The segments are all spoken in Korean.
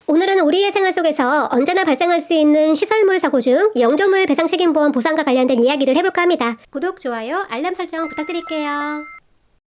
오늘은 우리의 생활 속에서 언제나 발생할 수 있는 시설물 사고 중 영조물 배상 책임보험 보상과 관련된 이야기를 해볼까 합니다. 구독, 좋아요, 알람 설정 부탁드릴게요.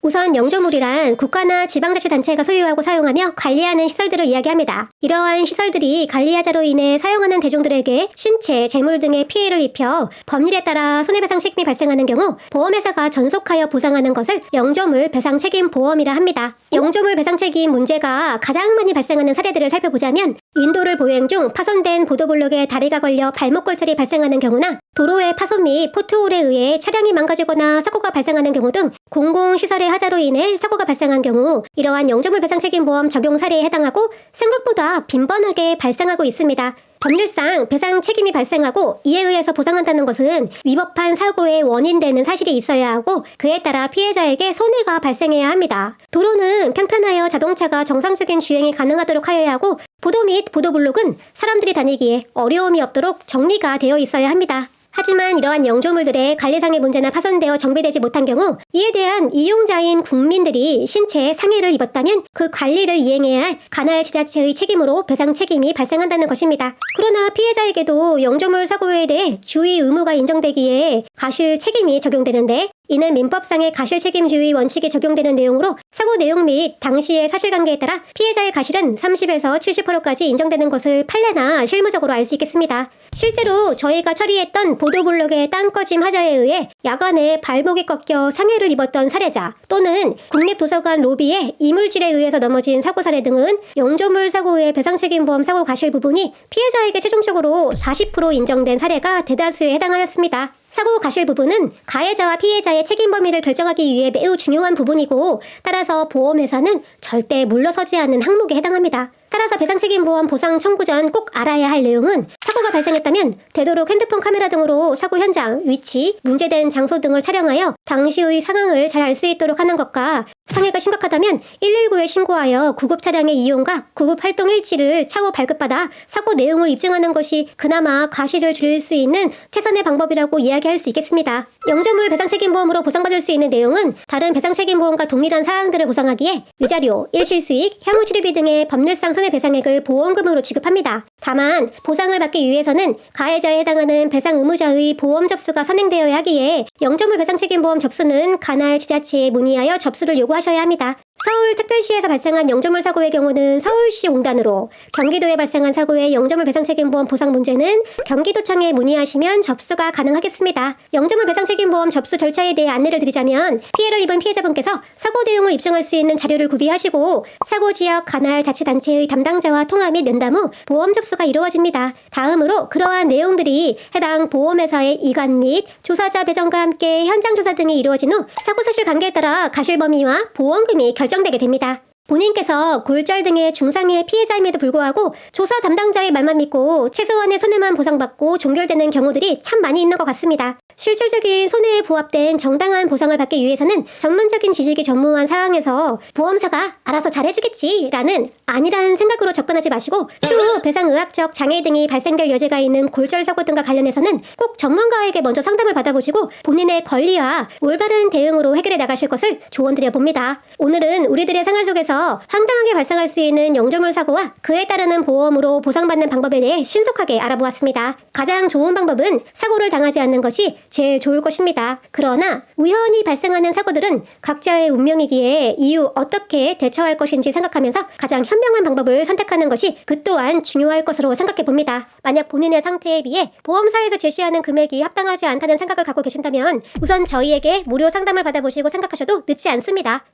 우선 영조물이란 국가나 지방자치단체가 소유하고 사용하며 관리하는 시설들을 이야기합니다. 이러한 시설들이 관리하자로 인해 사용하는 대중들에게 신체, 재물 등의 피해를 입혀 법률에 따라 손해배상 책임이 발생하는 경우 보험회사가 전속하여 보상하는 것을 영조물 배상 책임 보험이라 합니다. 영조물 배상 책임 문제가 가장 많이 발생하는 사례들을 살펴보자면 인도를 보행 중 파손된 보도블록에 다리가 걸려 발목 골절이 발생하는 경우나 도로의 파손 및 포트홀에 의해 차량이 망가지거나 사고가 발생하는 경우 등 공공시설의 하자로 인해 사고가 발생한 경우 이러한 영조물 배상 책임보험 적용 사례에 해당하고 생각보다 빈번하게 발생하고 있습니다. 법률상 배상 책임이 발생하고 이에 의해서 보상한다는 것은 위법한 사고의 원인되는 사실이 있어야 하고 그에 따라 피해자에게 손해가 발생해야 합니다. 도로는 평평하여 자동차가 정상적인 주행이 가능하도록 하여야 하고 보도 및 보도블록은 사람들이 다니기에 어려움이 없도록 정리가 되어 있어야 합니다. 하지만 이러한 영조물들의 관리상의 문제나 파손되어 정비되지 못한 경우 이에 대한 이용자인 국민들이 신체에 상해를 입었다면 그 관리를 이행해야 할 관할 지자체의 책임으로 배상 책임이 발생한다는 것입니다. 그러나 피해자에게도 영조물 사고에 대해 주의 의무가 인정되기에 가실 책임이 적용되는데 이는 민법상의 가실책임주의 원칙이 적용되는 내용으로 사고 내용 및 당시의 사실관계에 따라 피해자의 가실은 30에서 70%까지 인정되는 것을 판례나 실무적으로 알 수 있겠습니다. 실제로 저희가 처리했던 보도블록의 땅꺼짐 하자에 의해 야간에 발목이 꺾여 상해를 입었던 사례자 또는 국립도서관 로비에 이물질에 의해서 넘어진 사고 사례 등은 영조물 사고의 배상책임보험 사고 가실 부분이 피해자에게 최종적으로 40% 인정된 사례가 대다수에 해당하였습니다. 사고 가실 부분은 가해자와 피해자의 책임 범위를 결정하기 위해 매우 중요한 부분이고 따라서 보험회사는 절대 물러서지 않는 항목에 해당합니다. 따라서 배상책임보험 보상 청구 전 꼭 알아야 할 내용은 사고가 발생했다면 되도록 핸드폰 카메라 등으로 사고 현장, 위치, 문제된 장소 등을 촬영하여 당시의 상황을 잘 알 수 있도록 하는 것과 상해가 심각하다면 119에 신고하여 구급 차량의 이용과 구급 활동 일지를 차후 발급받아 사고 내용을 입증하는 것이 그나마 과실을 줄일 수 있는 최선의 방법이라고 이야기할 수 있겠습니다. 영조물 배상책임보험으로 보상받을 수 있는 내용은 다른 배상책임보험과 동일한 사항들을 보상하기에 위자료, 일실수익, 향후치료비 등의 법률상 손해배상액을 보험금으로 지급합니다. 다만 보상을 받기 위해서는 가해자에 해당하는 배상 의무자의 보험 접수가 선행되어야 하기에 영조물 배상책임보험 접수는 관할 지자체에 문의하여 접수를 요구하셔야 합니다. 서울특별시에서 발생한 영조물 사고의 경우는 서울시 공단으로, 경기도에 발생한 사고의 영조물 배상책임보험 보상 문제는 경기도청에 문의하시면 접수가 가능하겠습니다. 영조물 배상책임보험 접수 절차에 대해 안내를 드리자면 피해를 입은 피해자분께서 사고 내용을 입증할 수 있는 자료를 구비하시고 사고 지역 관할 자치단체의 담당자와 통화 및 면담 후 보험 접수가 이루어집니다. 다음으로 그러한 내용들이 해당 보험회사의 이관 및 조사자 배정과 함께 현장 조사 등이 이루어진 후 사고 사실 관계에 따라 가실 범위와 보험금이 결정되게 됩니다. 본인께서 골절 등의 중상해 피해자임에도 불구하고 조사 담당자의 말만 믿고 최소한의 손해만 보상받고 종결되는 경우들이 참 많이 있는 것 같습니다. 실질적인 손해에 부합된 정당한 보상을 받기 위해서는 전문적인 지식이 전무한 사항에서 보험사가 알아서 잘해주겠지라는 아니라는 생각으로 접근하지 마시고 추후 배상의학적 장애 등이 발생될 여지가 있는 골절 사고 등과 관련해서는 꼭 전문가에게 먼저 상담을 받아보시고 본인의 권리와 올바른 대응으로 해결해 나가실 것을 조언드려 봅니다. 오늘은 우리들의 생활 속에서 황당하게 발생할 수 있는 영조물 사고와 그에 따르는 보험으로 보상받는 방법에 대해 신속하게 알아보았습니다. 가장 좋은 방법은 사고를 당하지 않는 것이 제일 좋을 것입니다. 그러나 우연히 발생하는 사고들은 각자의 운명이기에 이후 어떻게 대처할 것인지 생각하면서 가장 현명한 방법을 선택하는 것이 그 또한 중요할 것으로 생각해 봅니다. 만약 본인의 상태에 비해 보험사에서 제시하는 금액이 합당하지 않다는 생각을 갖고 계신다면 우선 저희에게 무료 상담을 받아보시고 생각하셔도 늦지 않습니다.